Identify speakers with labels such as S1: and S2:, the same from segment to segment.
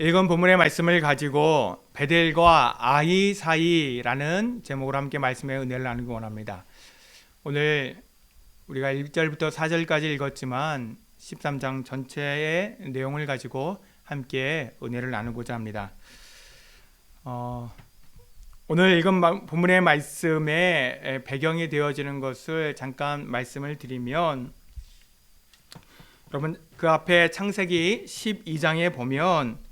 S1: 읽은 본문의 말씀을 가지고 베델과 아이 사이라는 제목으로 함께 말씀의 은혜를 나누기 원합니다. 오늘 우리가 1절부터 4절까지 읽었지만 13장 전체의 내용을 가지고 함께 은혜를 나누고자 합니다. 오늘 읽은 본문의 말씀의 배경이 되어지는 것을 잠깐 말씀을 드리면, 여러분 그 앞에 창세기 12장에 보면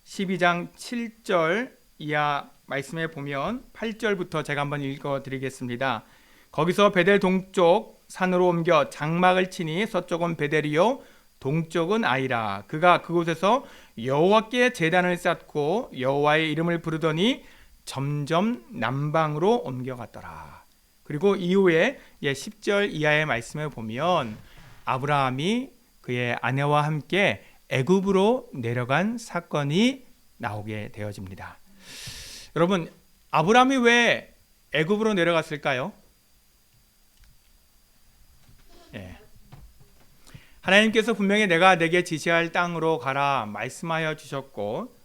S1: 12장 7절 이하 말씀에 보면 8절부터 제가 한번 읽어드리겠습니다. 거기서 베델 동쪽 산으로 옮겨 장막을 치니 서쪽은 베델이요 동쪽은 아이라. 그가 그곳에서 여호와께 제단을 쌓고 여호와의 이름을 부르더니 점점 남방으로 옮겨갔더라. 그리고 이후에 10절 이하의 말씀을 보면 아브라함이 그의 아내와 함께 애굽으로 내려간 사건이 나오게 되어집니다. 여러분, 아브라함이 왜 애굽으로 내려갔을까요? 하나님께서 분명히 내가 내게 지시할 땅으로 가라 말씀하여 주셨고,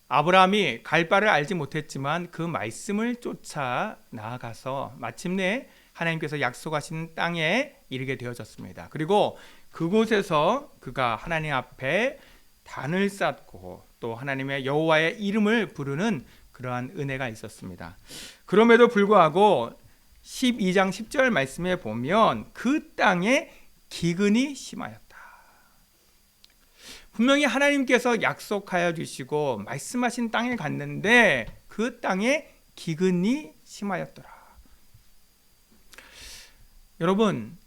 S1: 아브라함이 갈 바를 알지 못했지만 그 말씀을 쫓아 나아가서 마침내 하나님께서 약속하신 땅에 이르게 되어졌습니다. 그리고 그곳에서 그가 하나님 앞에 단을 쌓고 또 하나님의 여호와의 이름을 부르는 그러한 은혜가 있었습니다. 그럼에도 불구하고 12장 10절 말씀에 보면 그 땅에 기근이 심하였다. 분명히 하나님께서 약속하여 주시고 말씀하신 땅에 갔는데 그 땅에 기근이 심하였더라. 여러분,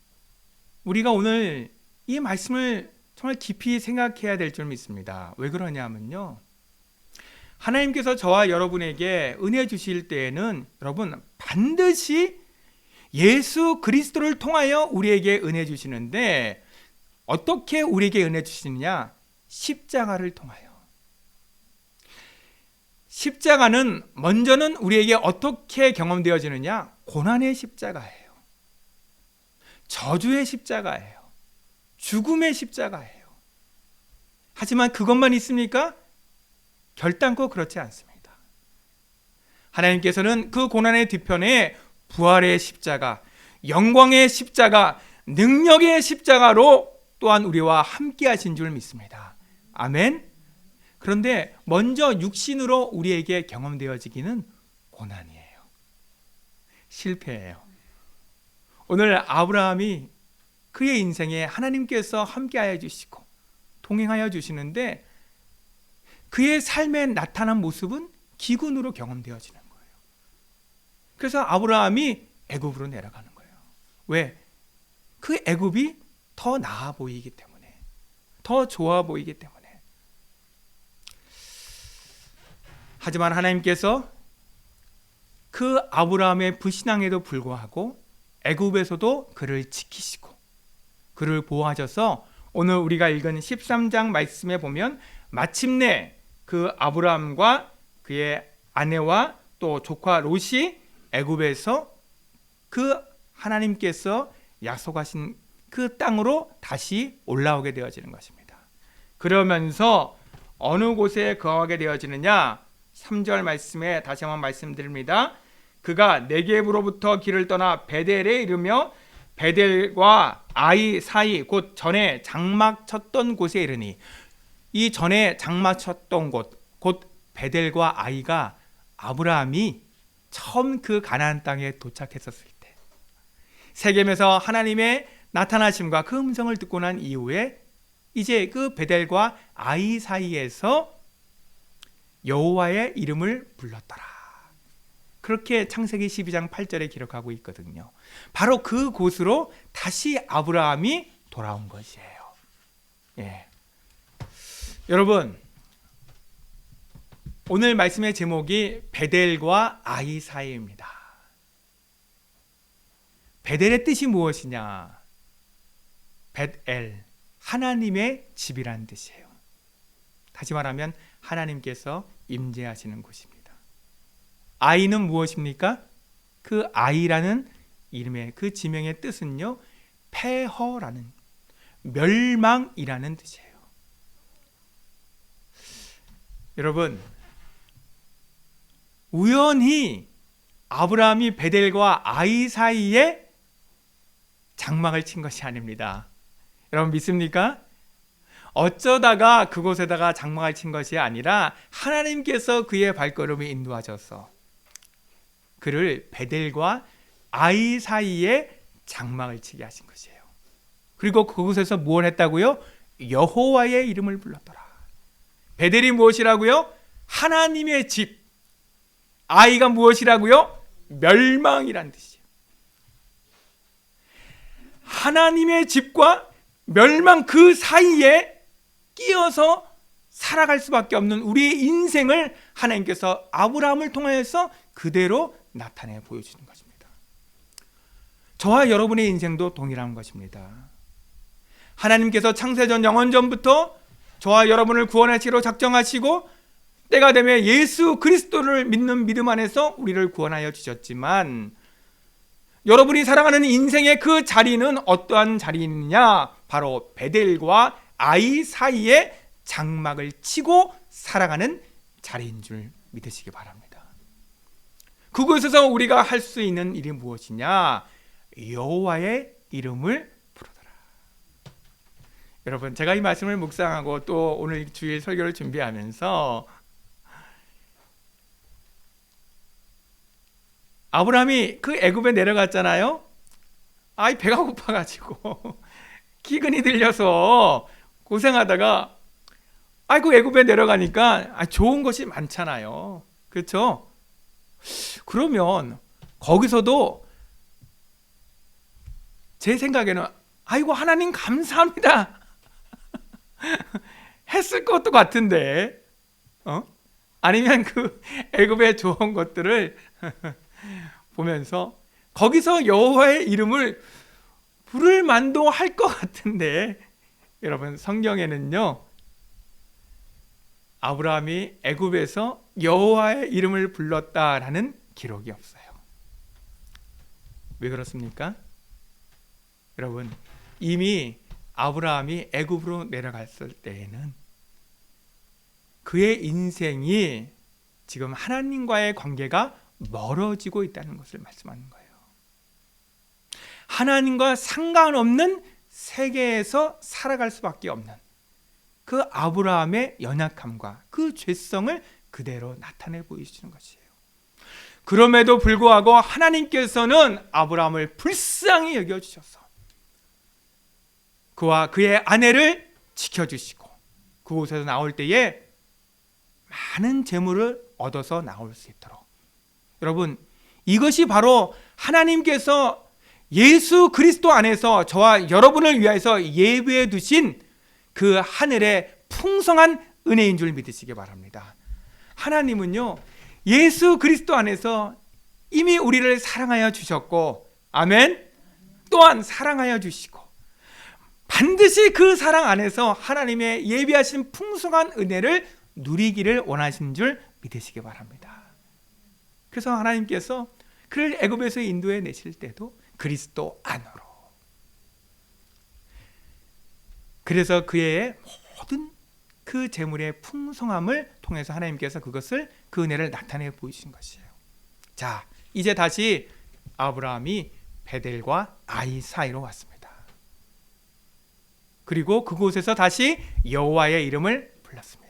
S1: 우리가 오늘 이 말씀을 정말 깊이 생각해야 될 줄 믿습니다. 왜 그러냐면요, 하나님께서 저와 여러분에게 은혜 주실 때에는 여러분 반드시 예수 그리스도를 통하여 우리에게 은혜 주시는데, 어떻게 우리에게 은혜 주시느냐? 십자가를 통하여. 십자가는 먼저는 우리에게 어떻게 경험되어지느냐? 고난의 십자가예요. 저주의 십자가예요. 죽음의 십자가예요. 하지만 그것만 있습니까? 결단코 그렇지 않습니다. 하나님께서는 그 고난의 뒤편에 부활의 십자가, 영광의 십자가, 능력의 십자가로 또한 우리와 함께 하신 줄 믿습니다. 아멘. 그런데 먼저 육신으로 우리에게 경험되어지기는 고난이에요. 실패예요. 오늘 아브라함이 그의 인생에 하나님께서 함께하여 주시고 동행하여 주시는데 그의 삶에 나타난 모습은 기근으로 경험되어지는 거예요. 그래서 아브라함이 애굽으로 내려가는 거예요. 왜? 그 애굽이 더 나아 보이기 때문에, 더 좋아 보이기 때문에. 하지만 하나님께서 그 아브라함의 불신앙에도 불구하고 애굽에서도 그를 지키시고 그를 보호하셔서 오늘 우리가 읽은 13장 말씀에 보면 마침내 그 아브라함과 그의 아내와 또 조카 롯이 애굽에서 그 하나님께서 약속하신 그 땅으로 다시 올라오게 되어지는 것입니다. 그러면서 어느 곳에 거하게 되어지느냐? 3절 말씀에 다시 한번 말씀드립니다. 그가 네겝으로부터 길을 떠나 베델에 이르며 베델과 아이 사이 곧 전에 장막 쳤던 곳에 이르니, 이 전에 장막 쳤던 곳 곧 베델과 아이가 아브라함이 처음 그 가나안 땅에 도착했었을 때, 세겜에서 하나님의 나타나심과 그 음성을 듣고 난 이후에 이제 그 베델과 아이 사이에서 여호와의 이름을 불렀더라. 그렇게 창세기 12장 8절에 기록하고 있거든요. 바로 그 곳으로 다시 아브라함이 돌아온 것이에요. 여러분, 오늘 말씀의 제목이 베델과 아이 사이입니다. 베델의 뜻이 무엇이냐? 벳엘, 하나님의 집이라는 뜻이에요. 다시 말하면 하나님께서 임재하시는 곳입니다. 아이는 무엇입니까? 그 아이라는 이름의 그 지명의 뜻은요, 폐허라는, 멸망이라는 뜻이에요. 여러분, 우연히 아브라함이 베델과 아이 사이에 장막을 친 것이 아닙니다. 여러분 믿습니까? 어쩌다가 그곳에다가 장막을 친 것이 아니라 하나님께서 그의 발걸음을 인도하셔서 그를 베델과 아이 사이에 장막을 치게 하신 것이에요. 그리고 그곳에서 무엇 했다고요? 여호와의 이름을 불렀더라. 베델이 무엇이라고요? 하나님의 집. 아이가 무엇이라고요? 멸망이란 뜻이에요. 하나님의 집과 멸망 그 사이에 끼어서 살아갈 수밖에 없는 우리의 인생을 하나님께서 아브라함을 통하여서 그대로 나타내 보여주는 것입니다. 저와 여러분의 인생도 동일한 것입니다. 하나님께서 창세전 영원전부터 저와 여러분을 구원하시기로 작정하시고 때가 되면 예수 그리스도를 믿는 믿음 안에서 우리를 구원하여 주셨지만 여러분이 살아가는 인생의 그 자리는 어떠한 자리이느냐? 바로 베델과 아이 사이에 장막을 치고 살아가는 자리인 줄 믿으시기 바랍니다. 그곳에서 우리가 할 수 있는 일이 무엇이냐? 여호와의 이름을 부르더라. 여러분, 제가 이 말씀을 묵상하고 또 오늘 주일 설교를 준비하면서 아브라함이 그 애굽에 내려갔잖아요. 배가 고파가지고 기근이 들려서 고생하다가 그 애굽에 내려가니까 좋은 것이 많잖아요. 그렇죠? 그러면 거기서도 제 생각에는 아이고 하나님 감사합니다 했을 것도 같은데 아니면 그 애굽의 좋은 것들을 보면서 거기서 여호와의 이름을 부를 만도 할 것 같은데 여러분 성경에는요 아브라함이 애굽에서 여호와의 이름을 불렀다라는 기록이 없어요. 왜 그렇습니까? 여러분 이미 아브라함이 애굽으로 내려갔을 때에는 그의 인생이 지금 하나님과의 관계가 멀어지고 있다는 것을 말씀하는 거예요. 하나님과 상관없는 세계에서 살아갈 수밖에 없는 그 아브라함의 연약함과 그 죄성을 그대로 나타내 보이시는 것이에요. 그럼에도 불구하고 하나님께서는 아브라함을 불쌍히 여겨주셔서 그와 그의 아내를 지켜주시고 그곳에서 나올 때에 많은 재물을 얻어서 나올 수 있도록 여러분 이것이 바로 하나님께서 예수 그리스도 안에서 저와 여러분을 위하여서 예비해 두신 그 하늘의 풍성한 은혜인 줄 믿으시기 바랍니다. 하나님은요 예수 그리스도 안에서 이미 우리를 사랑하여 주셨고 아멘 또한 사랑하여 주시고 반드시 그 사랑 안에서 하나님의 예비하신 풍성한 은혜를 누리기를 원하신 줄 믿으시기 바랍니다. 그래서 하나님께서 그를 애굽에서 인도해 내실 때도 그리스도 안으로 그래서 그의 모든 그 재물의 풍성함을 통해서 하나님께서 그것을 그 은혜를 나타내 보이신 것이에요. 자, 이제 다시 아브라함이 베델과 아이 사이로 왔습니다. 그리고 그곳에서 다시 여호와의 이름을 불렀습니다.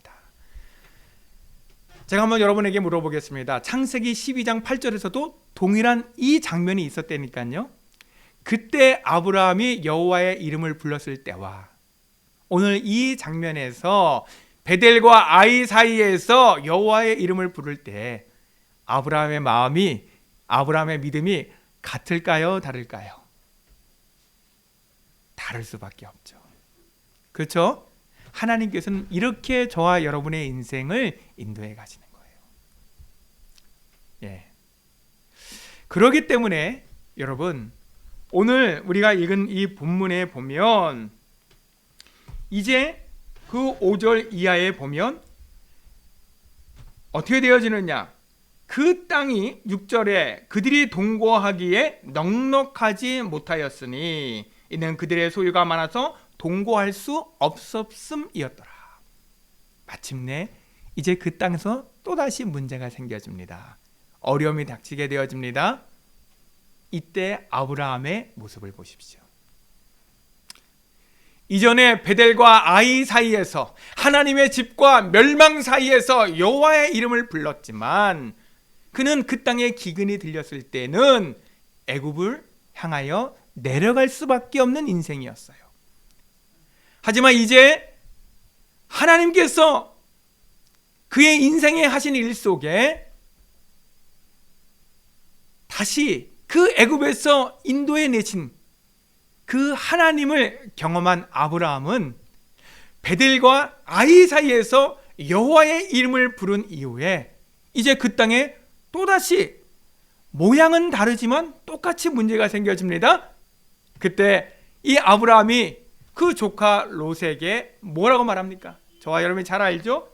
S1: 제가 한번 여러분에게 물어보겠습니다. 창세기 12장 8절에서도 동일한 이 장면이 있었다니까요. 그때 아브라함이 여호와의 이름을 불렀을 때와 오늘 이 장면에서 베델과 아이 사이에서 여호와의 이름을 부를 때 아브라함의 마음이 아브라함의 믿음이 같을까요? 다를까요? 다를 수밖에 없죠. 그렇죠? 하나님께서는 이렇게 저와 여러분의 인생을 인도해 가시는 거예요. 예. 그렇기 때문에 여러분 오늘 우리가 읽은 이 본문에 보면 이제 그 5절 이하에 보면 어떻게 되어지느냐? 그 땅이 6절에 그들이 동거하기에 넉넉하지 못하였으니 이는 그들의 소유가 많아서 동거할 수 없었음이었더라. 마침내 이제 그 땅에서 또다시 문제가 생겨집니다. 어려움이 닥치게 되어집니다. 이때 아브라함의 모습을 보십시오. 이전에 베델과 아이 사이에서 하나님의 집과 멸망 사이에서 여호와의 이름을 불렀지만 그는 그 땅에 기근이 들렸을 때는 애굽을 향하여 내려갈 수밖에 없는 인생이었어요. 하지만 이제 하나님께서 그의 인생에 하신 일 속에 다시 그 애굽에서 인도해 내신 그 하나님을 경험한 아브라함은 베델과 아이 사이에서 여호와의 이름을 부른 이후에 이제 그 땅에 또다시 모양은 다르지만 똑같이 문제가 생겨집니다. 그때 이 아브라함이 그 조카 롯에게 뭐라고 말합니까? 저와 여러분이 잘 알죠?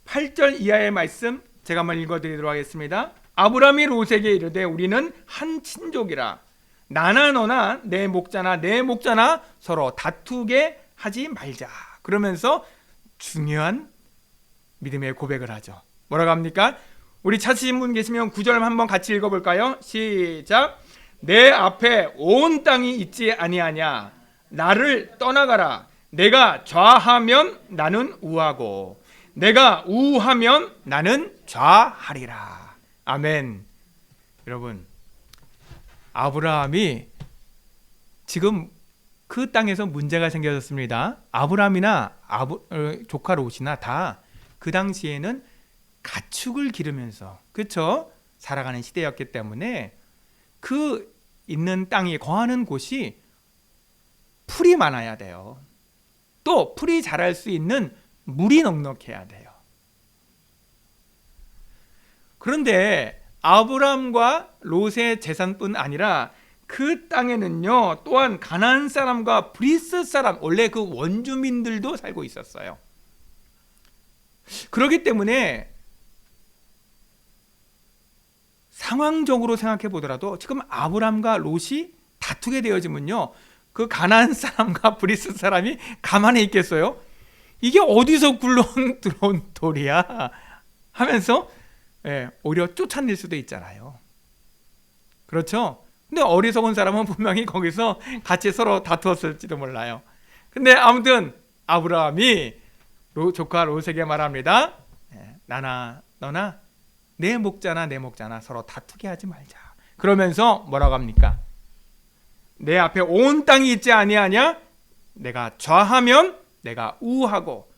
S1: 8절 이하의 말씀 제가 한번 읽어드리도록 하겠습니다. 아브라함이 롯에게 이르되 우리는 한 친족이라 나나 너나 내 목자나 내 목자나 서로 다투게 하지 말자. 그러면서 중요한 믿음의 고백을 하죠. 뭐라고 합니까? 우리 찾으신 분 계시면 9절 한번 같이 읽어볼까요? 시작. 내 앞에 온 땅이 있지 아니하냐. 나를 떠나가라. 내가 좌하면 나는 우하고 내가 우하면 나는 좌하리라. 아멘. 여러분, 아브라함이 지금 그 땅에서 문제가 생겨졌습니다. 아브라함이나 조카 롯이나 다 그 당시에는 가축을 기르면서 그렇죠? 살아가는 시대였기 때문에 그 있는 땅이 거하는 곳이 풀이 많아야 돼요. 또 풀이 자랄 수 있는 물이 넉넉해야 돼요. 그런데 아브라함과 롯의 재산뿐 아니라 그 땅에는요 또한 가나안 사람과 브리스 사람, 원래 그 원주민들도 살고 있었어요. 그렇기 때문에 상황적으로 생각해 보더라도 지금 아브라함과 롯이 다투게 되어지면요 그 가나안 사람과 브리스 사람이 가만히 있겠어요? 이게 어디서 굴러온 들어온 돌이야 하면서 오히려 쫓아낼 수도 있잖아요. 그렇죠? 근데 어리석은 사람은 분명히 거기서 같이 서로 다투었을지도 몰라요. 근데 아무튼 아브라함이 조카 롯에게 말합니다. 나나 너나 내 목자나 내 목자나 서로 다투게 하지 말자. 그러면서 뭐라고 합니까? 내 앞에 온 땅이 있지 아니하냐? 내가 좌하면 내가 우하고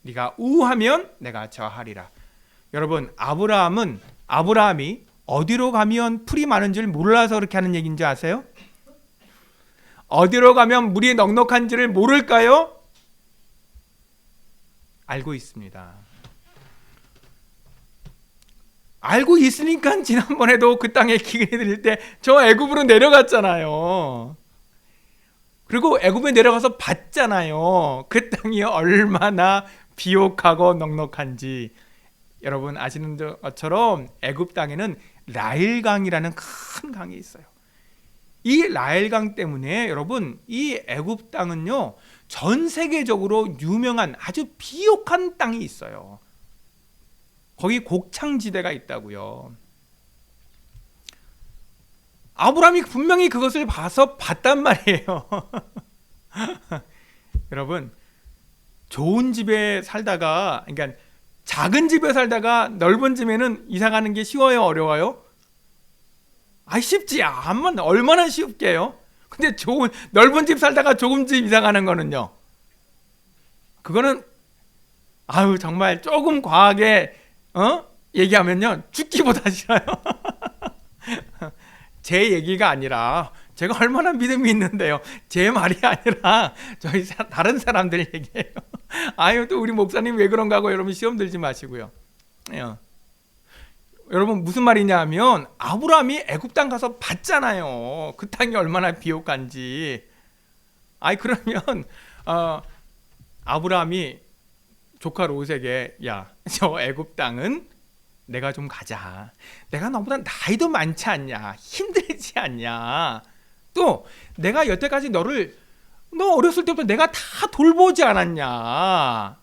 S1: 네가 우하면 내가 좌하리라. 여러분, 아브라함이 어디로 가면 풀이 많은 줄 몰라서 그렇게 하는 얘기인지 아세요? 어디로 가면 물이 넉넉한지를 모를까요? 알고 있습니다. 알고 있으니까 지난번에도 그 땅에 기근이 들릴 때 저 애굽으로 내려갔잖아요. 그리고 애굽에 내려가서 봤잖아요. 그 땅이 얼마나 비옥하고 넉넉한지. 여러분 아시는 것처럼 애굽 땅에는 라일강이라는 큰 강이 있어요. 이 라일강 때문에 여러분 이 애굽 땅은요 전 세계적으로 유명한 아주 비옥한 땅이 있어요. 거기 곡창지대가 있다고요. 아브라함이 분명히 그것을 봤단 말이에요. 여러분, 좋은 집에 살다가, 그러니까 작은 집에 살다가 넓은 집에는 이사 가는 게 쉬워요, 어려워요? 쉽지 않만 얼마나 쉽게요? 근데 넓은 집 살다가 좁은 집 이사 가는 거는요. 그거는 정말 조금 과하게 얘기하면요 죽기보다 싫어요. 제 얘기가 아니라 제가 얼마나 믿음이 있는데요. 제 말이 아니라 저희 다른 사람들 얘기예요. 또 우리 목사님 왜 그런가 하고 여러분 시험 들지 마시고요. 여러분 무슨 말이냐 하면 아브라함이 애굽 땅 가서 봤잖아요. 그 땅이 얼마나 비옥한지. 그러면 아브라함이 조카 롯에게 저 애굽 땅은 내가 좀 가자. 내가 너보다 나이도 많지 않냐? 힘들지 않냐? 또 내가 여태까지 너 어렸을 때부터 내가 다 돌보지 않았냐?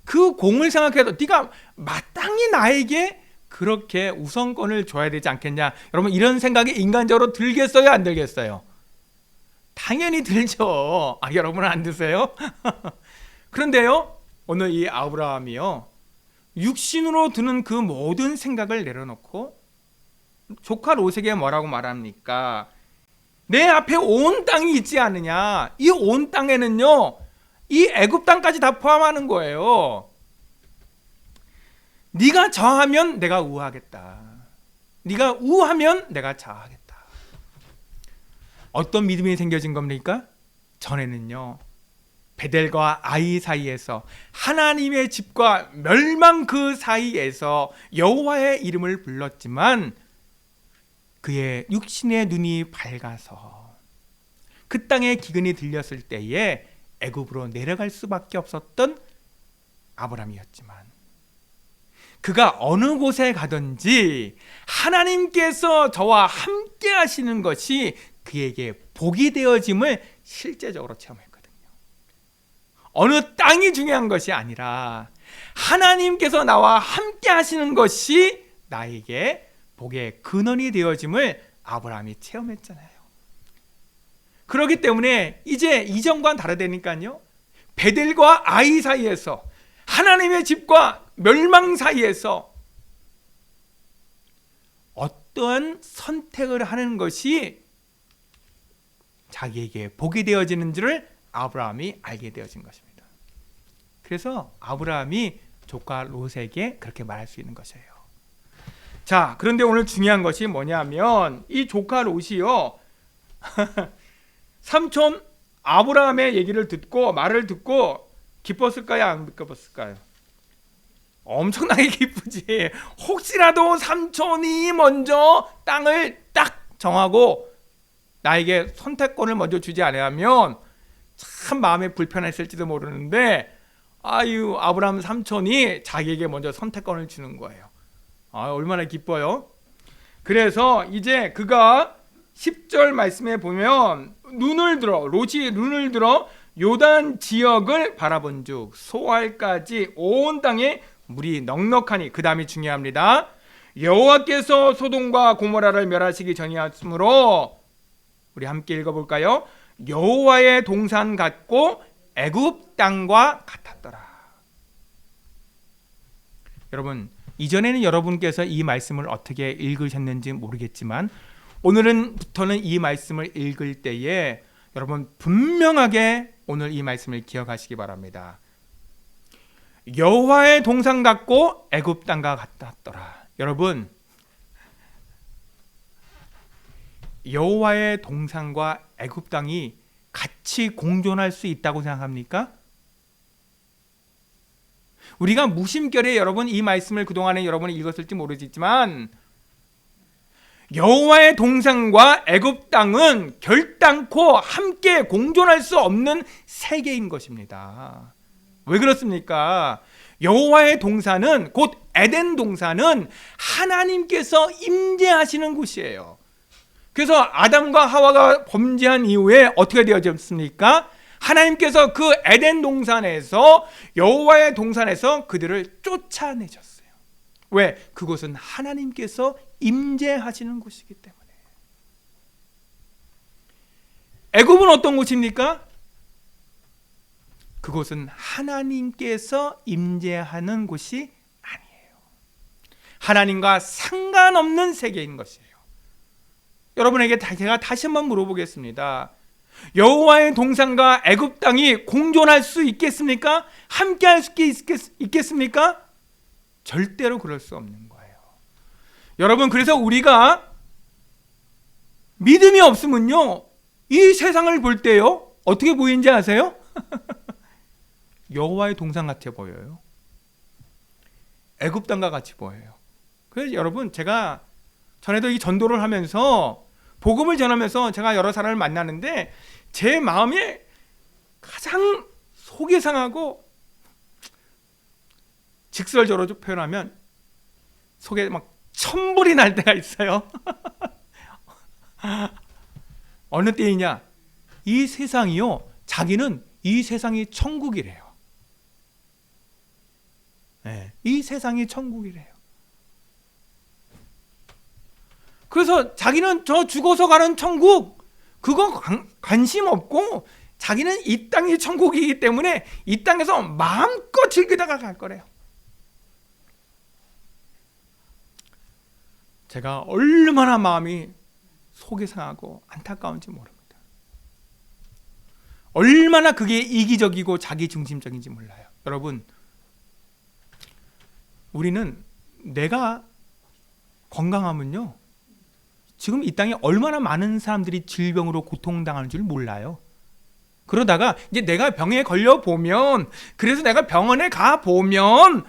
S1: 그 공을 생각해도 네가 마땅히 나에게 그렇게 우선권을 줘야 되지 않겠냐. 여러분, 이런 생각이 인간적으로 들겠어요, 안 들겠어요? 당연히 들죠. 여러분은 안 드세요? 그런데요, 오늘 이 아브라함이요, 육신으로 드는 그 모든 생각을 내려놓고 조카 롯에게 뭐라고 말합니까? 내 앞에 온 땅이 있지 않느냐. 이 온 땅에는요, 이 애굽 땅까지 다 포함하는 거예요. 네가 저하면 내가 우하겠다. 네가 우하면 내가 좌하겠다. 어떤 믿음이 생겨진 겁니까? 전에는요, 베델과 아이 사이에서, 하나님의 집과 멸망 그 사이에서 여호와의 이름을 불렀지만 그의 육신의 눈이 밝아서 그 땅에 기근이 들렸을 때에 애굽으로 내려갈 수밖에 없었던 아브라함이었지만, 그가 어느 곳에 가든지 하나님께서 저와 함께 하시는 것이 그에게 복이 되어짐을 실제적으로 체험했거든요. 어느 땅이 중요한 것이 아니라 하나님께서 나와 함께 하시는 것이 나에게 복의 근원이 되어짐을 아브라함이 체험했잖아요. 그렇기 때문에 이제 이전과는 다르다니까요. 베델과 아이 사이에서, 하나님의 집과 멸망 사이에서 어떠한 선택을 하는 것이 자기에게 복이 되어지는지를 아브라함이 알게 되어진 것입니다. 그래서 아브라함이 조카 롯에게 그렇게 말할 수 있는 것이에요. 자, 그런데 오늘 중요한 것이 뭐냐면, 이 조카 롯이요, 삼촌 아브라함의 얘기를 듣고, 말을 듣고 기뻤을까요, 안 기뻤을까요? 엄청나게 기쁘지. 혹시라도 삼촌이 먼저 땅을 딱 정하고 나에게 선택권을 먼저 주지 않으면 참 마음에 불편했을지도 모르는데, 아브라함 삼촌이 자기에게 먼저 선택권을 주는 거예요. 얼마나 기뻐요. 그래서 이제 그가 10절 말씀에 보면, 롯이 눈을 들어 요단 지역을 바라본 즉 소알까지 온 땅에 물이 넉넉하니, 그 다음이 중요합니다. 여호와께서 소돔과 고모라를 멸하시기 전이었으므로, 우리 함께 읽어볼까요? 여호와의 동산 같고 애굽 땅과 같았더라. 여러분, 이전에는 여러분께서 이 말씀을 어떻게 읽으셨는지 모르겠지만, 오늘부터는 이 말씀을 읽을 때에 여러분 분명하게 오늘 이 말씀을 기억하시기 바랍니다. 여호와의 동산 같고 애굽 땅과 같았더라. 여러분, 여호와의 동산과 애굽 땅이 같이 공존할 수 있다고 생각합니까? 우리가 무심결에 여러분 이 말씀을 그동안에 여러분이 읽었을지 모르겠지만, 여호와의 동산과 애굽 땅은 결단코 함께 공존할 수 없는 세계인 것입니다. 왜 그렇습니까? 여호와의 동산은, 곧 에덴 동산은 하나님께서 임재하시는 곳이에요. 그래서 아담과 하와가 범죄한 이후에 어떻게 되어졌습니까? 하나님께서 그 에덴 동산에서, 여호와의 동산에서 그들을 쫓아내셨어요. 왜? 그곳은 하나님께서 임재하시는 곳이기 때문에. 애굽은 어떤 곳입니까? 그곳은 하나님께서 임재하는 곳이 아니에요. 하나님과 상관없는 세계인 것이에요. 여러분에게 제가 다시 한번 물어보겠습니다. 여호와의 동산과 애굽 땅이 공존할 수 있겠습니까? 함께 할 수 있겠습니까? 절대로 그럴 수 없는 거예요. 여러분, 그래서 우리가 믿음이 없으면요, 이 세상을 볼 때요, 어떻게 보이는지 아세요? 여호와의 동산 같아 보여요. 애굽 땅과 같이 보여요. 그래서 여러분, 제가 전에도 이 전도를 하면서, 복음을 전하면서 제가 여러 사람을 만나는데, 제 마음이 가장 속이 상하고, 직설적으로 표현하면 속에 막 천불이 날 때가 있어요. 어느 때이냐? 이 세상이요, 자기는 이 세상이 천국이래요. 이 세상이 천국이래요. 그래서 자기는 저 죽어서 가는 천국 그거 관심 없고 자기는 이 땅이 천국이기 때문에 이 땅에서 마음껏 즐기다가 갈 거래요. 제가 얼마나 마음이 속이 상하고 안타까운지 모릅니다. 얼마나 그게 이기적이고 자기중심적인지 몰라요. 여러분, 우리는 내가 건강하면요, 지금 이 땅에 얼마나 많은 사람들이 질병으로 고통당하는 줄 몰라요. 그러다가 이제 내가 병에 걸려 보면, 그래서 내가 병원에 가 보면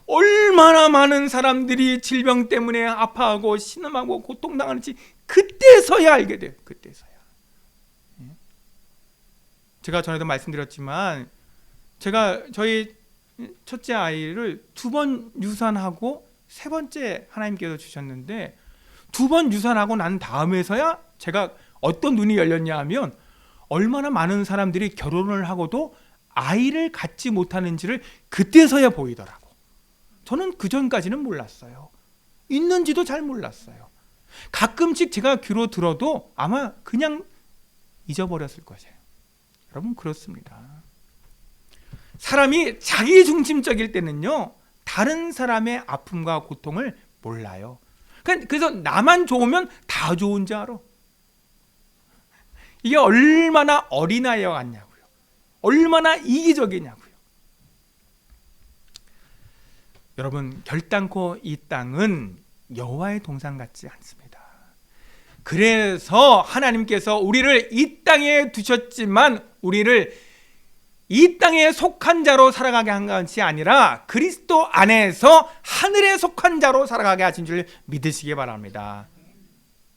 S1: 얼마나 많은 사람들이 질병 때문에 아파하고 신음하고 고통당하는지 그때서야 알게 돼요. 그때서야. 제가 전에도 말씀드렸지만 제가 저희 첫째 아이를 2번 유산하고 3번째 하나님께서 주셨는데 2번 유산하고 난 다음에서야 제가 어떤 눈이 열렸냐 하면 얼마나 많은 사람들이 결혼을 하고도 아이를 갖지 못하는지를 그때서야 보이더라고. 저는 그전까지는 몰랐어요. 있는지도 잘 몰랐어요. 가끔씩 제가 귀로 들어도 아마 그냥 잊어버렸을 거예요. 여러분, 그렇습니다. 사람이 자기중심적일 때는요, 다른 사람의 아픔과 고통을 몰라요. 그래서 나만 좋으면 다 좋은 줄 알아. 이게 얼마나 어린아이와 같냐고요. 얼마나 이기적이냐고요. 여러분, 결단코 이 땅은 여호와의 동산 같지 않습니다. 그래서 하나님께서 우리를 이 땅에 두셨지만 우리를 이 땅에 속한 자로 살아가게 한 것이 아니라 그리스도 안에서 하늘에 속한 자로 살아가게 하신 줄 믿으시기 바랍니다.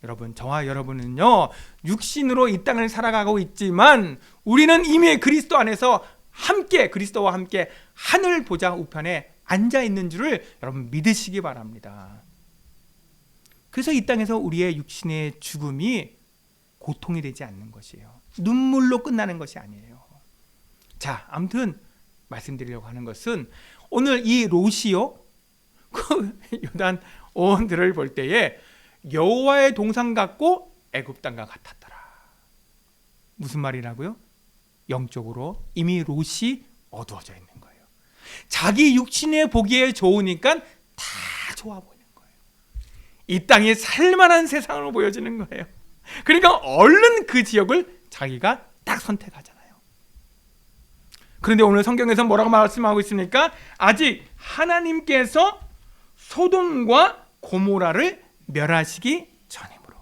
S1: 여러분, 저와 여러분은요, 육신으로 이 땅을 살아가고 있지만 우리는 이미 그리스도 안에서 함께, 그리스도와 함께 하늘 보좌 우편에 앉아 있는 줄을 여러분 믿으시기 바랍니다. 그래서 이 땅에서 우리의 육신의 죽음이 고통이 되지 않는 것이에요. 눈물로 끝나는 것이 아니에요. 자, 아무튼 말씀드리려고 하는 것은 오늘 이 롯이요, 그 요단 어원들을 볼 때에 여호와의 동산 같고 애굽 땅과 같았더라. 무슨 말이라고요? 영적으로 이미 롯이 어두워져 있는 거예요. 자기 육신에 보기에 좋으니까 다 좋아 보이는 거예요. 이 땅이 살만한 세상으로 보여지는 거예요. 그러니까 얼른 그 지역을 자기가 딱 선택하잖아요. 그런데 오늘 성경에서 뭐라고 말씀하고 있습니까? 아직 하나님께서 소돔과 고모라를 멸하시기 전이므로.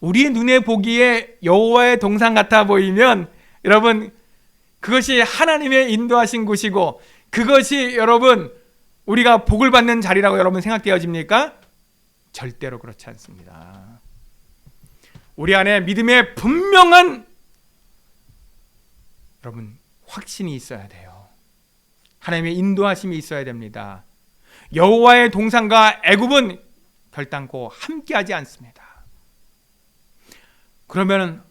S1: 우리의 눈에 보기에 여호와의 동산 같아 보이면 여러분, 그것이 하나님의 인도하신 곳이고 그것이 여러분 우리가 복을 받는 자리라고 여러분 생각되어집니까? 절대로 그렇지 않습니다. 우리 안에 믿음의 분명한 여러분 확신이 있어야 돼요. 하나님의 인도하심이 있어야 됩니다. 여호와의 동산과 애굽은 결단코 함께하지 않습니다. 그러면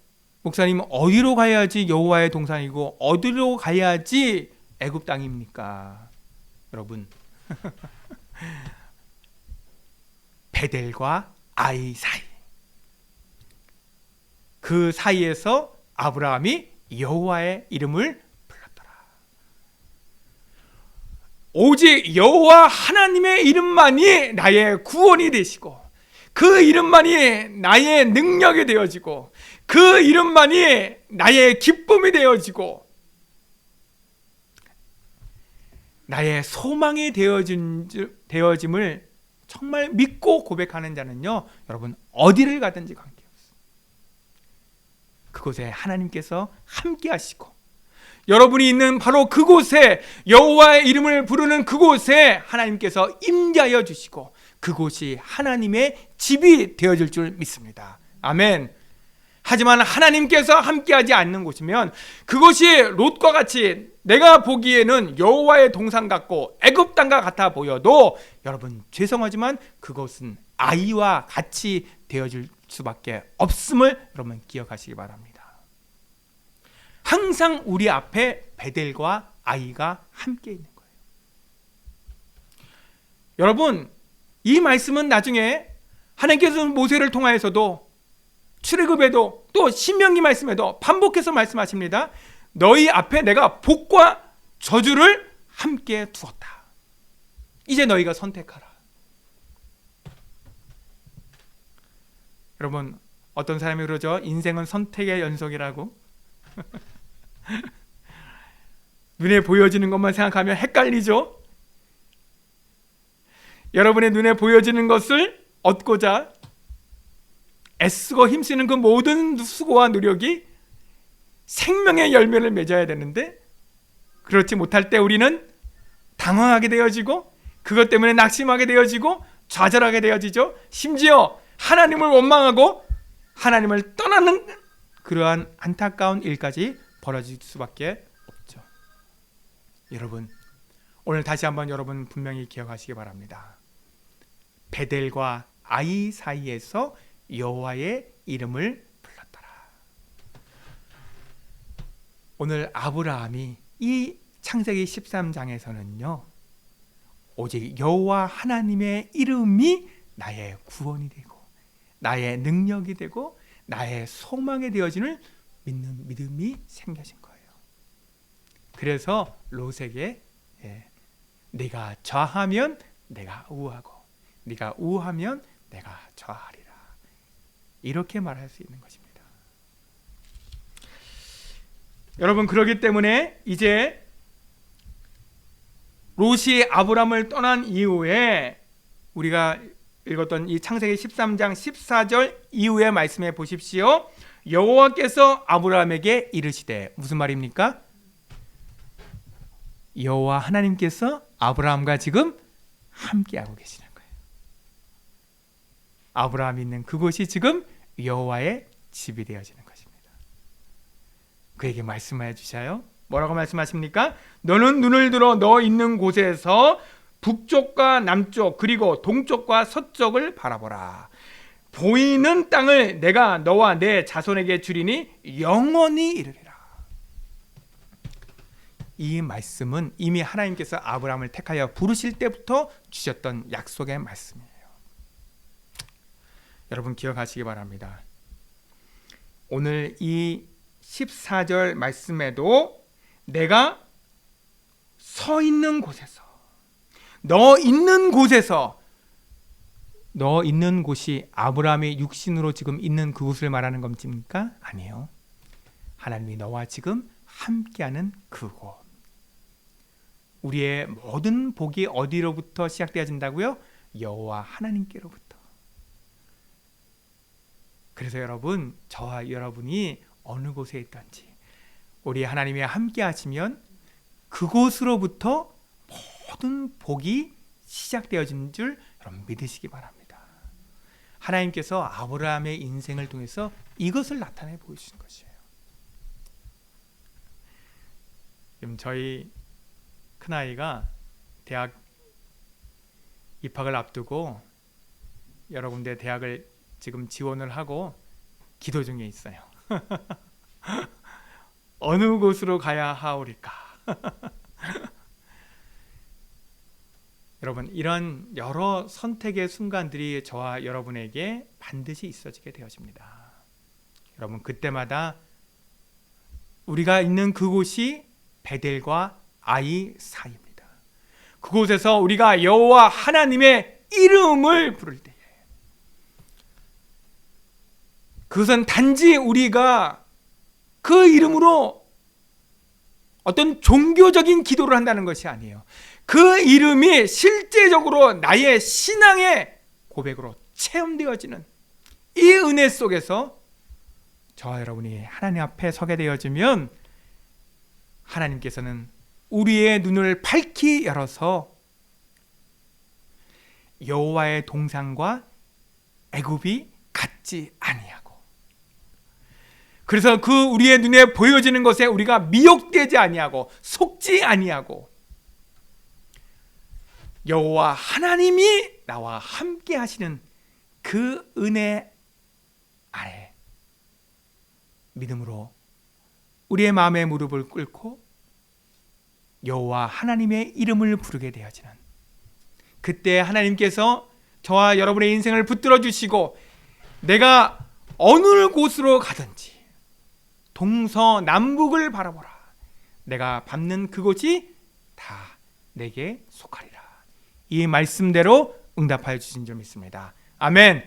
S1: 목사님, 어디로 가야지 여호와의 동산이고 어디로 가야지 애굽 땅입니까? 여러분, 베델과 아이 사이, 그 사이에서 아브라함이 여호와의 이름을 불렀더라. 오직 여호와 하나님의 이름만이 나의 구원이 되시고 그 이름만이 나의 능력이 되어지고 그 이름만이 나의 기쁨이 되어지고 나의 소망이 되어짐을 정말 믿고 고백하는 자는요, 여러분 어디를 가든지 관계없어요. 그곳에 하나님께서 함께 하시고 여러분이 있는 바로 그곳에 여호와의 이름을 부르는 그곳에 하나님께서 임재하여 주시고 그곳이 하나님의 집이 되어질 줄 믿습니다. 아멘. 하지만 하나님께서 함께하지 않는 곳이면 그것이 롯과 같이 내가 보기에는 여호와의 동산 같고 애굽 땅과 같아 보여도 여러분 죄송하지만 그것은 아이와 같이 되어질 수밖에 없음을 여러분 기억하시기 바랍니다. 항상 우리 앞에 베델과 아이가 함께 있는 거예요. 여러분, 이 말씀은 나중에 하나님께서 모세를 통하여서도 출애굽에도 또 신명기 말씀에도 반복해서 말씀하십니다. 너희 앞에 내가 복과 저주를 함께 두었다. 이제 너희가 선택하라. 여러분, 어떤 사람이 그러죠? 인생은 선택의 연속이라고. 눈에 보여지는 것만 생각하면 헷갈리죠? 여러분의 눈에 보여지는 것을 얻고자 애쓰고 힘쓰는 그 모든 수고와 노력이 생명의 열매를 맺어야 되는데, 그렇지 못할 때 우리는 당황하게 되어지고, 그것 때문에 낙심하게 되어지고 좌절하게 되어지죠. 심지어 하나님을 원망하고 하나님을 떠나는 그러한 안타까운 일까지 벌어질 수밖에 없죠. 여러분, 오늘 다시 한번 여러분 분명히 기억하시기 바랍니다. 베델과 아이 사이에서 여호와의 이름을 불렀더라. 오늘 아브라함이 이 창세기 13장에서는요, 오직 여호와 하나님의 이름이 나의 구원이 되고 나의 능력이 되고 나의 소망이 되어지는 믿는 믿음이 생겨진 거예요. 그래서 롯에게 네가 좌하면 내가 우하고 네가 우하면 내가 좌하리라, 이렇게 말할 수 있는 것입니다. 여러분, 그렇기 때문에 이제 롯이 아브람을 떠난 이후에 우리가 읽었던 이 창세기 13장 14절 이후의 말씀에 보십시오. 여호와께서 아브람에게 이르시되, 무슨 말입니까? 여호와 하나님께서 아브람과 지금 함께하고 계시는 거예요. 아브람이 있는 그곳이 지금 여호와의 집이 되어지는 것입니다. 그에게 말씀해 주셔요. 뭐라고 말씀하십니까? 너는 눈을 들어 너 있는 곳에서 북쪽과 남쪽 그리고 동쪽과 서쪽을 바라보라. 보이는 땅을 내가 너와 내 자손에게 주리니 영원히 이르리라. 이 말씀은 이미 하나님께서 아브라함을 택하여 부르실 때부터 주셨던 약속의 말씀이에요. 여러분, 기억하시기 바랍니다. 오늘 이 14절 말씀에도 내가 서 있는 곳에서, 너 있는 곳에서, 너 있는 곳이 아브라함이 육신으로 지금 있는 그곳을 말하는 겁니까? 아니에요. 하나님이 너와 지금 함께하는 그곳. 우리의 모든 복이 어디로부터 시작되어진다고요? 여호와 하나님께로부터. 그래서 여러분, 저와 여러분이 어느 곳에 있든지 우리 하나님이 함께 하시면 그곳으로부터 모든 복이 시작되어진 줄 여러분 믿으시기 바랍니다. 하나님께서 아브라함의 인생을 통해서 이것을 나타내 보여주신 것이에요. 지금 저희 큰아이가 대학 입학을 앞두고 여러 군데 대학을 지금 지원을 하고 기도 중에 있어요. 어느 곳으로 가야 하오리까? 여러분, 이런 여러 선택의 순간들이 저와 여러분에게 반드시 있어지게 되어집니다. 여러분, 그때마다 우리가 있는 그곳이 베델과 아이 사이입니다. 그곳에서 우리가 여호와 하나님의 이름을 부를 때에, 그것은 단지 우리가 그 이름으로 어떤 종교적인 기도를 한다는 것이 아니에요. 그 이름이 실제적으로 나의 신앙의 고백으로 체험되어지는 이 은혜 속에서 저와 여러분이 하나님 앞에 서게 되어지면 하나님께서는 우리의 눈을 밝히 열어서 여호와의 동산과 애굽이 같지 아니하고, 그래서 그 우리의 눈에 보여지는 것에 우리가 미혹되지 아니하고 속지 아니하고 여호와 하나님이 나와 함께 하시는 그 은혜 아래 믿음으로 우리의 마음의 무릎을 꿇고 여호와 하나님의 이름을 부르게 되어지는, 그때 하나님께서 저와 여러분의 인생을 붙들어 주시고 내가 어느 곳으로 가든지 동서남북을 바라보라, 내가 밟는 그곳이 다 내게 속하리라. 이 말씀대로 응답하여 주신 줄 믿습니다. 아멘.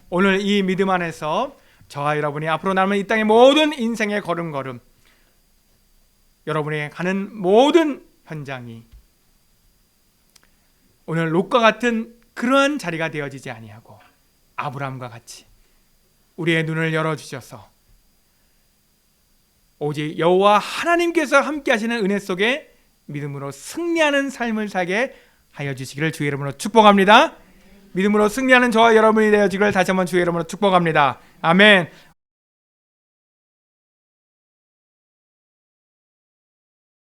S1: 오늘 이 믿음 안에서 저와 여러분이 앞으로 남은 이 땅의 모든 인생의 걸음걸음, 여러분이 가는 모든 현장이 오늘 롯과 같은 그러한 자리가 되어지지 아니하고 아브라함과 같이 우리의 눈을 열어주셔서 오직 여호와 하나님께서 함께 하시는 은혜 속에 믿음으로 승리하는 삶을 살게 하여 주시기를 주의 이름으로 축복합니다. 믿음으로 승리하는 저와 여러분이 되어지기를 다시 한번 주의 이름으로 축복합니다. 아멘.